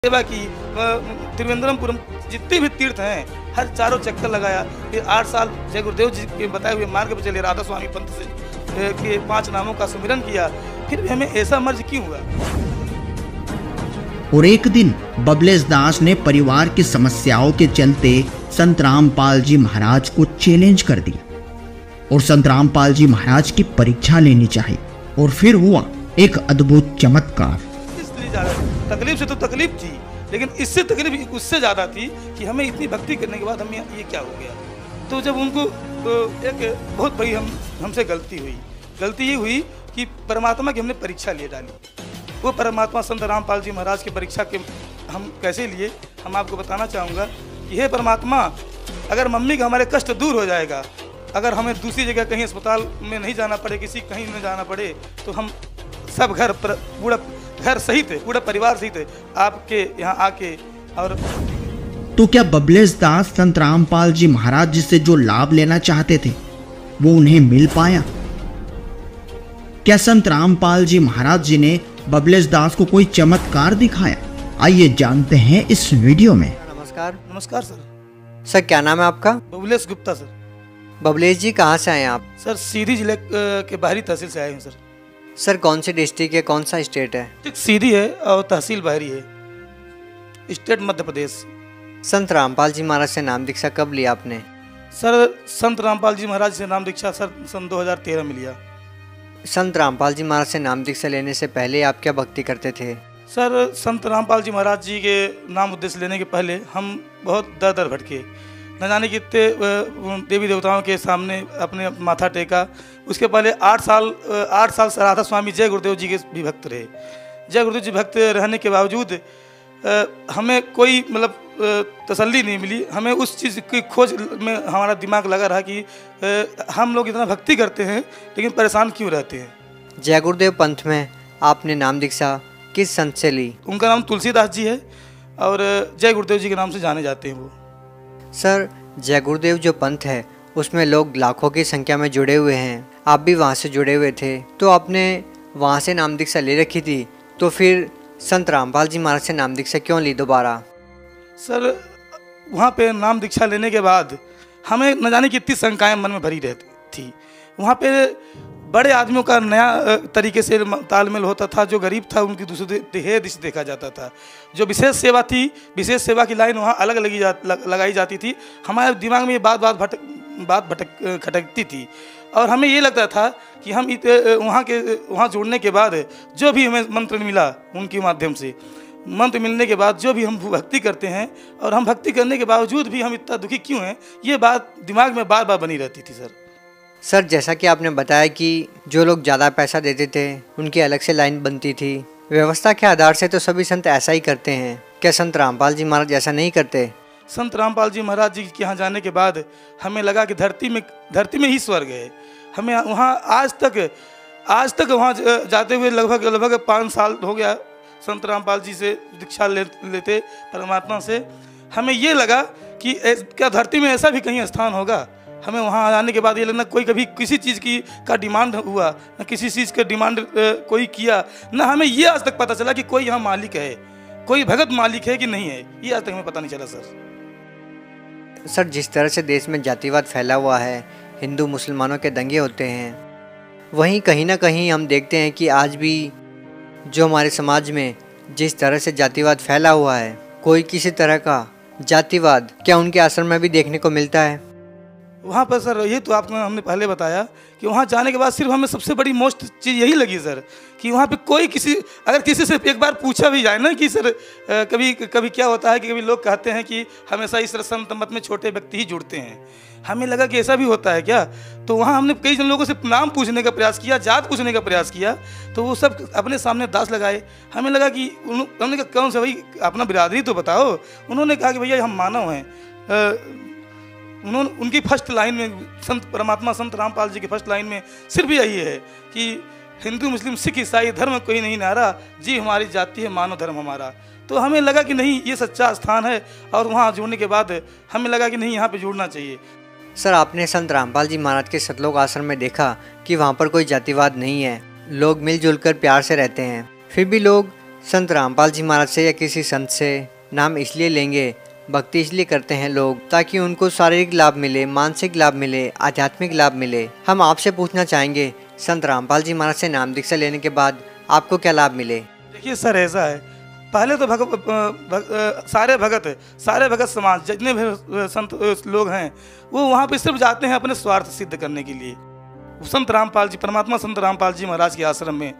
सेवा की। त्रिवेंद्रमपुरम जितने भी तीर्थ हैं हर चारों चक्कर लगाया। फिर 8 साल जय गुरुदेव जी के बताए हुए मार्ग पर चले, राधा स्वामी पंथ से के 5 नामों का सुमिरन किया। फिर भी हमें ऐसा मर्ज क्यों हुआ? और एक दिन बबलेश दास ने परिवार की समस्याओं के चलते संत रामपाल जी महाराज को चैलेंज कर दिया और संत रामपाल जी महाराज की परीक्षा लेनी चाहिए। और फिर हुआ एक अद्भुत चमत्कार। तकलीफ से तो तकलीफ थी, लेकिन इससे तकलीफ उससे ज़्यादा थी कि हमें इतनी भक्ति करने के बाद हमें ये क्या हो गया। तो जब उनको तो एक बहुत बड़ी हमसे गलती हुई। गलती ये हुई कि परमात्मा की हमने परीक्षा ले डाली। वो परमात्मा संत रामपाल जी महाराज की परीक्षा के हम कैसे लिए, हम आपको बताना चाहूँगा कि हे परमात्मा, अगर मम्मी का हमारे कष्ट दूर हो जाएगा, अगर हमें दूसरी जगह कहीं अस्पताल में नहीं जाना पड़े, किसी कहीं नहीं जाना पड़े, तो हम सब पूरा घर सही थे, पूरा परिवार सही थे आपके यहाँ आके। और तो क्या बबलेश दास संत रामपाल जी महाराज जी से जो लाभ लेना चाहते थे वो उन्हें मिल पाया? क्या संत रामपाल जी महाराज जी ने बबलेश दास को कोई चमत्कार दिखाया? आइए जानते हैं इस वीडियो में। नमस्कार सर। सर क्या नाम है आपका? बबलेश गुप्ता सर। बबलेश जी कहाँ से आए आप? सर सीधी जिले के बाहरी तहसील से आए हैं सर। सर कौन सी डिस्ट्रिक्ट है, कौन सा स्टेट है? सीधी है और तहसील बाहरी है, स्टेट मध्य प्रदेश। संत रामपाल जी महाराज से नाम दीक्षा कब लिया आपने? सर संत रामपाल जी महाराज से नाम दीक्षा सर सन 2013 में लिया। संत रामपाल जी महाराज से नाम दीक्षा लेने से पहले आप क्या भक्ति करते थे? सर संत रामपाल जी महाराज जी के नाम उद्देश्य लेने के पहले हम बहुत दर दर भटके, न जाने कितने देवी देवताओं के सामने अपने माथा टेका। उसके पहले 8 साल राधा स्वामी जय गुरुदेव जी के भी भक्त रहे। जय गुरुदेव जी भक्त रहने के बावजूद हमें कोई तसल्ली नहीं मिली। हमें उस चीज़ की खोज में हमारा दिमाग लगा रहा कि हम लोग इतना भक्ति करते हैं लेकिन परेशान क्यों रहते हैं। जय गुरुदेव पंथ में आपने नाम दीक्षा किस संत से ली? उनका नाम तुलसीदास जी है और जय गुरुदेव जी के नाम से जाने जाते हैं वो। सर जय गुरुदेव जो पंथ है उसमें लोग लाखों की संख्या में जुड़े हुए हैं, आप भी वहाँ से जुड़े हुए थे, तो आपने वहाँ से नाम दीक्षा ले रखी थी, तो फिर संत रामपाल जी महाराज से नाम दीक्षा क्यों ली दोबारा? सर वहाँ पे नाम दीक्षा लेने के बाद हमें न जाने कितनी शंकाएं मन में भरी रहती थी। वहाँ पे बड़े आदमियों का नया तरीके से तालमेल होता था, जो गरीब था उनकी दूसरे दृष्टि देखा जाता था। जो विशेष सेवा थी, विशेष सेवा की लाइन वहाँ अलग लगाई जाती थी। हमारे दिमाग में ये बात खटकती थी और हमें ये लगता था कि हम वहाँ जुड़ने के बाद जो भी हमें मंत्र मिला, उनके माध्यम से मंत्र मिलने के बाद जो भी हम भक्ति करते हैं और हम भक्ति करने के बावजूद भी हम इतना दुखी क्यों हैं, ये बात दिमाग में बार बार बनी रहती थी सर जैसा कि आपने बताया कि जो लोग ज़्यादा पैसा देते थे उनकी अलग से लाइन बनती थी, व्यवस्था के आधार से तो सभी संत ऐसा ही करते हैं, क्या संत रामपाल जी महाराज ऐसा नहीं करते? संत रामपाल जी महाराज जी के यहाँ जाने के बाद हमें लगा कि धरती में ही स्वर्ग है। हमें वहाँ आज तक वहाँ जाते हुए लगभग 5 साल हो गया संत रामपाल जी से दीक्षा लेते परमात्मा से। हमें ये लगा कि क्या धरती में ऐसा भी कहीं स्थान होगा? हमें वहाँ आने के बाद ये लगना कोई कभी किसी चीज़ का डिमांड हुआ, न किसी चीज़ का डिमांड कोई किया, न हमें ये आज तक पता चला कि कोई यहाँ मालिक है, कोई भगत मालिक है कि नहीं है, ये आज तक हमें पता नहीं चला सर जिस तरह से देश में जातिवाद फैला हुआ है, हिंदू मुसलमानों के दंगे होते हैं, वहीं कहीं ना कहीं हम देखते हैं कि आज भी जो हमारे समाज में जिस तरह से जातिवाद फैला हुआ है, कोई किसी तरह का जातिवाद क्या उनके आश्रम में भी देखने को मिलता है? वहाँ पर सर ये तो आपको हमने पहले बताया कि वहाँ जाने के बाद सिर्फ हमें सबसे बड़ी मोस्ट चीज़ यही लगी सर कि वहाँ पे कोई अगर किसी से एक बार पूछा भी जाए ना कि सर कभी क्या होता है कि कभी लोग कहते हैं कि हमेशा इस संत मत में छोटे व्यक्ति ही जुड़ते हैं। हमें लगा कि ऐसा भी होता है क्या? तो वहाँ हमने कई जन लोगों से नाम पूछने का प्रयास किया, जात पूछने का प्रयास किया, तो वो सब अपने सामने दास लगाए। हमें लगा कि उन्होंने कहा कौन सा भाई अपना बिरादरी तो बताओ। उन्होंने कहा कि भैया हम मानव हैं। उनकी फर्स्ट लाइन में परमात्मा संत रामपाल जी की फर्स्ट लाइन में सिर्फ यही है कि हिंदू मुस्लिम सिख ईसाई धर्म कोई नहीं नारा, जी हमारी जाति है मानव धर्म हमारा। तो हमें लगा कि नहीं ये सच्चा स्थान है और वहाँ जुड़ने के बाद हमें लगा कि नहीं यहाँ पे जुड़ना चाहिए। सर आपने संत रामपाल जी महाराज के सतलोक आश्रम में देखा कि वहाँ पर कोई जातिवाद नहीं है, लोग मिलजुल कर प्यार से रहते हैं, फिर भी लोग संत रामपाल जी महाराज से या किसी संत से नाम इसलिए लेंगे, भक्ति इसलिए करते हैं लोग ताकि उनको शारीरिक लाभ मिले, मानसिक लाभ मिले, आध्यात्मिक लाभ मिले। हम आपसे पूछना चाहेंगे, संत रामपाल जी महाराज से नाम दीक्षा लेने के बाद आपको क्या लाभ मिले? देखिए सर, ऐसा है, पहले तो सारे भगत समाज जितने भी संत लोग हैं वो वहाँ पे सिर्फ जाते हैं अपने स्वार्थ सिद्ध करने के लिए। संत रामपाल जी, परमात्मा संत रामपाल जी महाराज के आश्रम में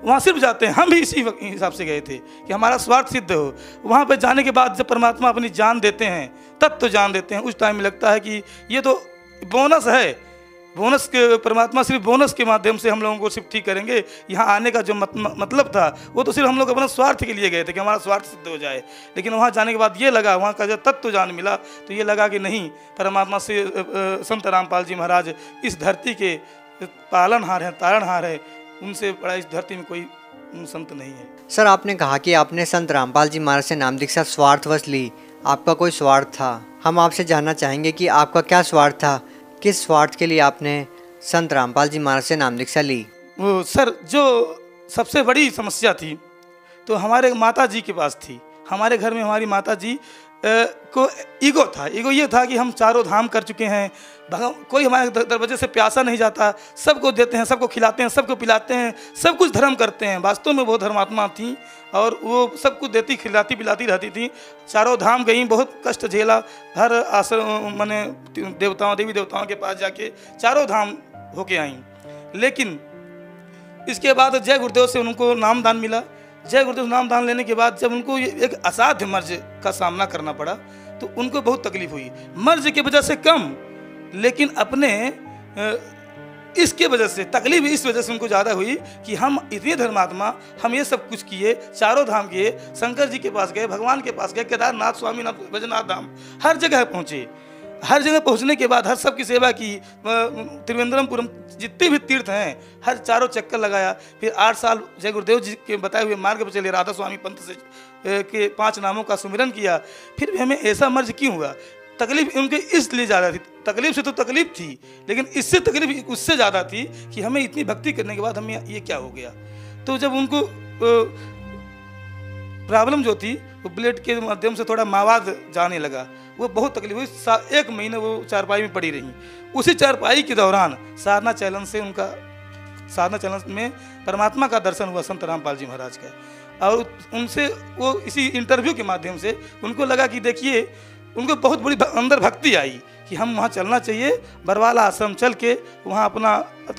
वहाँ सिर्फ जाते हैं। हम भी इसी हिसाब से गए थे कि हमारा स्वार्थ सिद्ध हो। वहाँ पे जाने के बाद जब परमात्मा अपनी जान देते हैं, तत्व जान देते हैं, उस टाइम में लगता है कि ये तो बोनस है, बोनस के परमात्मा सिर्फ बोनस के माध्यम से हम लोगों को सिर्फ ठीक करेंगे। यहाँ आने का जो मतलब था वो तो सिर्फ हम लोग अपने स्वार्थ के लिए गए थे कि हमारा स्वार्थ सिद्ध हो जाए। लेकिन वहाँ जाने के बाद ये लगा, वहाँ का जब तत्व जान मिला तो ये लगा कि नहीं, परमात्मा से संत रामपाल जी महाराज इस धरती के पालनहार हैं, तारणहार है, उनसे बड़ा इस धरती में कोई संत नहीं है। सर, आपने कहा कि आपने संत रामपाल जी महाराज से नाम दीक्षा स्वार्थवश ली, आपका कोई स्वार्थ था। हम आपसे जानना चाहेंगे कि आपका क्या स्वार्थ था, किस स्वार्थ के लिए आपने संत रामपाल जी महाराज से नाम दीक्षा ली? वो सर, जो सबसे बड़ी समस्या थी तो हमारे माता जी के पास थी। हमारे घर में हमारी माता जी को ईगो था। ईगो ये था कि हम चारों धाम कर चुके हैं, कोई हमारे दरवाजे से प्यासा नहीं जाता, सबको देते हैं, सबको खिलाते हैं, सबको पिलाते हैं, सब कुछ धर्म करते हैं। वास्तव में वो धर्मात्मा थी और वो सब कुछ देती, खिलाती पिलाती रहती थी। चारों धाम गई, बहुत कष्ट झेला, हर आश्रम माने देवी देवताओं के पास जाके चारों धाम होके आई। लेकिन इसके बाद जय गुरुदेव से उनको नामदान मिला। जय गुरुदेव नामदान लेने के बाद जब उनको एक असाध्य मर्ज का सामना करना पड़ा तो उनको बहुत तकलीफ हुई। मर्ज की वजह से कम, लेकिन अपने इसके वजह से तकलीफ इस वजह से उनको ज़्यादा हुई कि हम इतने धर्मात्मा, हम ये सब कुछ किए, चारों धाम किए, शंकर जी के पास गए, भगवान के पास गए, केदारनाथ, स्वामीनाथ, बैजनाथ धाम, हर जगह पहुँचे। हर जगह पहुंचने के बाद हर सब की सेवा की, त्रिवेंद्रमपुरम जितने भी तीर्थ हैं हर चारों चक्कर लगाया। फिर 8 साल जय गुरुदेव जी के बताए हुए मार्ग पर चले, राधा स्वामी पंथ से के 5 नामों का सुमिरन किया। फिर भी हमें ऐसा मर्ज क्यों हुआ? तकलीफ उनके इसलिए ज़्यादा थी। तकलीफ से तो तकलीफ थी, लेकिन इससे तकलीफ उससे ज़्यादा थी कि हमें इतनी भक्ति करने के बाद हमें ये क्या हो गया। तो जब उनको प्रॉब्लम जो थी वो ब्लड के माध्यम से थोड़ा मवाद जाने लगा, वो बहुत तकलीफ हुई। 1 महीने वो चारपाई में पड़ी रही। उसी चारपाई के दौरान साधना चैनल से साधना चैनल में परमात्मा का दर्शन हुआ संत रामपाल जी महाराज का। और उनसे वो इसी इंटरव्यू के माध्यम से उनको लगा कि देखिए, उनको बहुत बड़ी अंदर भक्ति आई कि हम वहाँ चलना चाहिए, बरवाला आश्रम चल के वहाँ अपना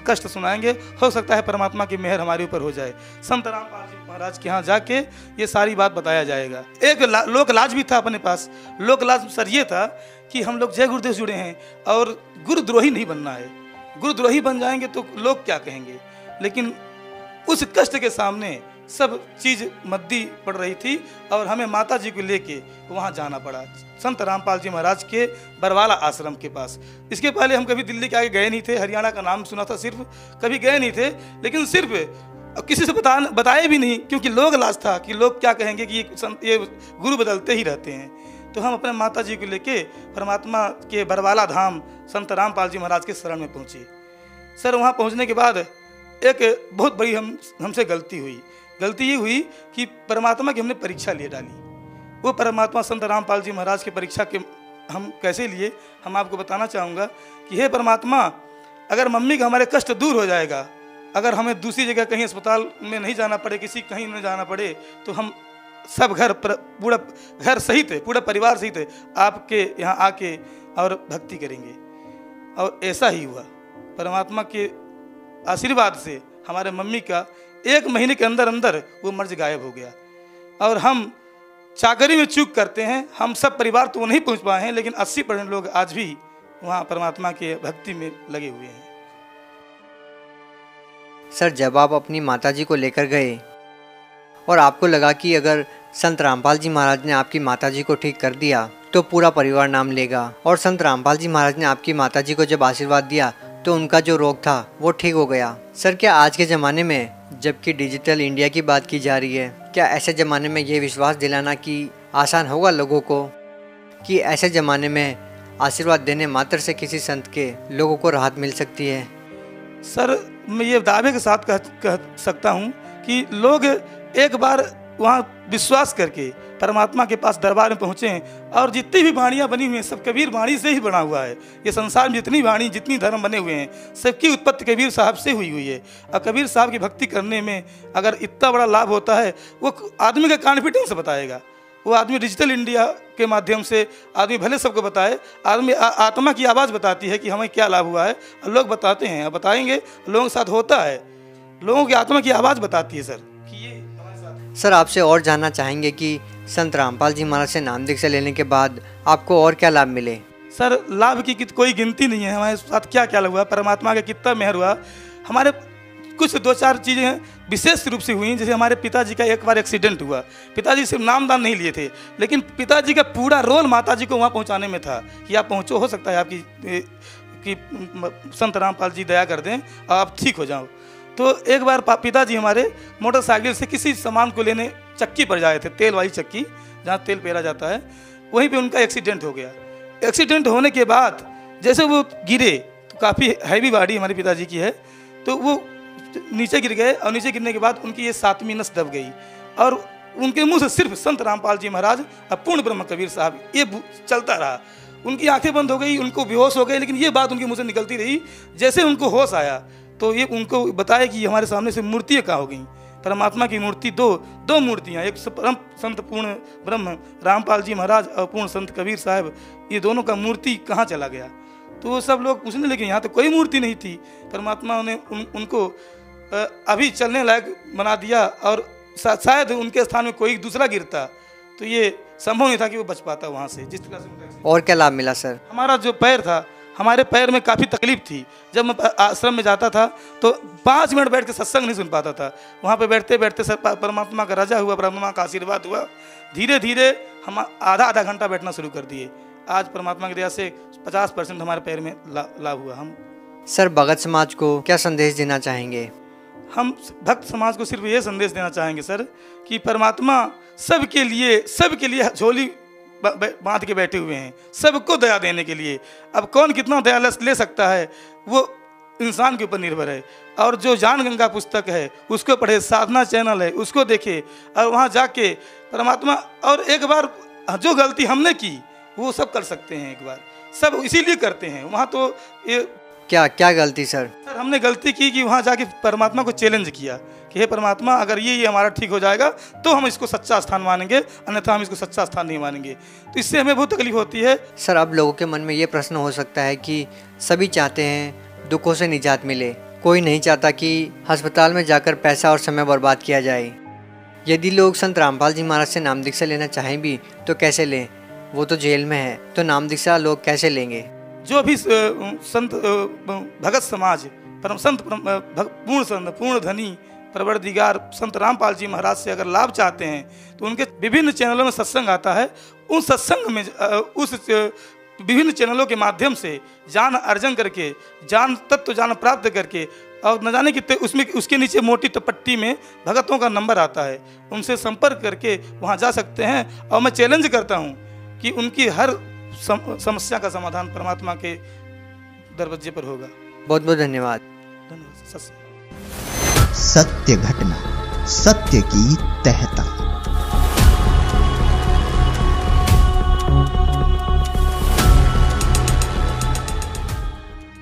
कष्ट सुनाएंगे, हो सकता है परमात्मा की मेहर हमारे ऊपर हो जाए। संत रामपाल जी महाराज के यहाँ जाके ये सारी बात बताया जाएगा। एक लोक लाज भी था अपने पास। लोक लाज सर ये था कि हम लोग जय गुरुदेव जुड़े हैं और गुरुद्रोही नहीं बनना है। गुरुद्रोही बन जाएंगे तो लोग क्या कहेंगे। लेकिन उस कष्ट के सामने सब चीज़ मद्दी पड़ रही थी और हमें माता जी को लेके वहाँ जाना पड़ा, संत रामपाल जी महाराज के बरवाला आश्रम के पास। इसके पहले हम कभी दिल्ली के आगे गए नहीं थे, हरियाणा का नाम सुना था सिर्फ, कभी गए नहीं थे। लेकिन सिर्फ किसी से बताए भी नहीं, क्योंकि लोग लाज था कि लोग क्या कहेंगे कि ये गुरु बदलते ही रहते हैं। तो हम अपने माता जी को लेके परमात्मा के बरवाला धाम संत रामपाल जी महाराज के शरण में पहुँचे। सर, वहाँ पहुँचने के बाद एक बहुत बड़ी हमसे गलती हुई। गलती ये हुई कि परमात्मा की हमने परीक्षा ले डाली। वो परमात्मा संत रामपाल जी महाराज की परीक्षा के हम कैसे लिए, हम आपको बताना चाहूँगा कि हे परमात्मा, अगर मम्मी का हमारे कष्ट दूर हो जाएगा, अगर हमें दूसरी जगह कहीं अस्पताल में नहीं जाना पड़े, किसी कहीं नहीं जाना पड़े, तो हम सब पूरा घर सहित, पूरा परिवार सहित आपके यहाँ आके और भक्ति करेंगे। और ऐसा ही हुआ। परमात्मा के आशीर्वाद से हमारे मम्मी का 1 महीने के अंदर अंदर वो मर्ज गायब हो गया। और हम चाकरी में चूक करते हैं, हम सब परिवार तो नहीं पहुंच पाए हैं, लेकिन 80% लोग आज भी वहाँ परमात्मा के भक्ति में लगे हुए हैं। सर, जब आप अपनी माताजी को लेकर गए और आपको लगा कि अगर संत रामपाल जी महाराज ने आपकी माताजी को ठीक कर दिया तो पूरा परिवार नाम लेगा, और संत रामपाल जी महाराज ने आपकी माताजी को जब आशीर्वाद दिया तो उनका जो रोग था वो ठीक हो गया। सर, क्या आज के ज़माने में, जबकि डिजिटल इंडिया की बात की जा रही है, क्या ऐसे ज़माने में ये विश्वास दिलाना कि आसान होगा लोगों को कि ऐसे ज़माने में आशीर्वाद देने मात्र से किसी संत के लोगों को राहत मिल सकती है? सर, मैं ये दावे के साथ कह सकता हूँ कि लोग एक बार वहाँ विश्वास करके परमात्मा के पास दरबार में पहुँचे हैं। और जितनी भी वाणियाँ बनी हुई हैं सब कबीर वाणी से ही बना हुआ है। ये संसार में जितनी वाणी जितनी धर्म बने हुए हैं सबकी उत्पत्ति कबीर साहब से हुई है। और कबीर साहब की भक्ति करने में अगर इतना बड़ा लाभ होता है वो आदमी का कॉन्फिडेंस बताएगा। वो आदमी डिजिटल इंडिया के माध्यम से आदमी भले सबको बताए, आदमी आत्मा की आवाज़ बताती है कि हमें क्या लाभ हुआ है, और लोग बताते हैं और बताएंगे, लोगों के साथ होता है, लोगों की आत्मा की आवाज़ बताती है सर कि ये हमारे साथ। सर आपसे और जानना चाहेंगे कि संत रामपाल जी महाराज से नाम दीक्षा लेने के बाद आपको और क्या लाभ मिले? सर लाभ की कोई गिनती नहीं है। हमारे साथ क्या क्या हुआ, परमात्मा का कितना मेहर हुआ। हमारे कुछ 2-4 चीज़ें विशेष रूप से हुई। जैसे हमारे पिताजी का एक बार एक्सीडेंट हुआ। पिताजी सिर्फ नामदान नहीं लिए थे, लेकिन पिताजी का पूरा रोल माताजी को वहाँ पहुँचाने में था कि आप पहुँचो, हो सकता है आपकी कि संत रामपाल जी दया कर दें और आप ठीक हो जाओ। तो एक बार पिताजी हमारे मोटरसाइकिल से किसी सामान को लेने चक्की पर जाए थे, तेल वाली चक्की जहाँ तेल पेरा जाता है, वहीं पे उनका एक्सीडेंट हो गया। एक्सीडेंट होने के बाद जैसे वो गिरे, तो काफ़ी हैवी बॉडी हमारे पिताजी की है, तो वो नीचे गिर गए। और नीचे गिरने के बाद उनकी ये 7वीं नस दब गई और उनके मुंह से सिर्फ संत रामपाल जी महाराज और पूर्ण ब्रह्म कबीर साहब ये चलता रहा। उनकी आंखें बंद हो गई, उनको बेहोश हो गए, लेकिन ये बात उनके मुंह से निकलती रही। जैसे उनको होश आया तो ये उनको बताया कि हमारे सामने से मूर्तियाँ कहाँ हो गई। परमात्मा की मूर्ति दो मूर्तियाँ, एक परम संत पूर्ण ब्रह्म रामपाल जी महाराज और पूर्ण संत कबीर साहब, ये दोनों का मूर्ति कहाँ चला गया। तो वो सब लोग पूछने लगे, यहाँ तो कोई मूर्ति नहीं थी। परमात्मा ने उनको अभी चलने लायक बना दिया, और शायद उनके स्थान में कोई दूसरा गिरता तो ये संभव नहीं था कि वो बच पाता वहाँ से। जिस तरह से और क्या लाभ मिला सर? हमारा जो पैर था, हमारे पैर में काफ़ी तकलीफ थी। जब मैं आश्रम में जाता था तो 5 मिनट बैठ के सत्संग नहीं सुन पाता था। वहाँ पे बैठते बैठते सर परमात्मा का रजा हुआ, परमात्मा का आशीर्वाद हुआ। धीरे धीरे हम आधा घंटा बैठना शुरू कर दिए। आज परमात्मा की दया से 50% हमारे पैर में लाभ हुआ। हम सर भगत समाज को क्या संदेश देना चाहेंगे? हम भक्त समाज को सिर्फ ये संदेश देना चाहेंगे सर कि परमात्मा सबके लिए झोली बांध के बैठे हुए हैं, सबको दया देने के लिए। अब कौन कितना दया ले सकता है वो इंसान के ऊपर निर्भर है। और जो ज्ञान गंगा पुस्तक है उसको पढ़े, साधना चैनल है उसको देखे, और वहाँ जाके परमात्मा, और एक बार जो गलती हमने की वो सब कर सकते हैं। एक बार सब इसीलिए करते हैं। वहाँ तो ये क्या गलती सर? सर हमने गलती की कि वहाँ जाके परमात्मा को चैलेंज किया कि हे परमात्मा, अगर ये हमारा ठीक हो जाएगा तो हम इसको सच्चा स्थान मानेंगे, अन्यथा हम इसको सच्चा स्थान नहीं मानेंगे। तो इससे हमें बहुत तकलीफ होती है। सर अब लोगों के मन में ये प्रश्न हो सकता है कि सभी चाहते हैं दुखों से निजात मिले, कोई नहीं चाहता कि अस्पताल में जाकर पैसा और समय बर्बाद किया जाए। यदि लोग संत रामपाल जी महाराज से नाम दीक्षा लेना चाहें भी तो कैसे लें? वो तो जेल में है, तो नाम दीक्षा लोग कैसे लेंगे? जो भी संत भगत समाज परम संत पूर्ण धनी परवरदिगार संत रामपाल जी महाराज से अगर लाभ चाहते हैं तो उनके विभिन्न चैनलों में सत्संग आता है। उन सत्संग में उस विभिन्न चैनलों के माध्यम से ज्ञान अर्जन करके, ज्ञान तत्व ज्ञान प्राप्त करके, और न जाने कितने उसमें उसके नीचे मोटी पट्टी में भगतों का नंबर आता है, उनसे संपर्क करके वहाँ जा सकते हैं। और मैं चैलेंज करता हूँ कि उनकी हर समस्या का समाधान परमात्मा के दरवाजे पर होगा। बहुत बहुत धन्यवाद। सत्य घटना, सत्य की तहता।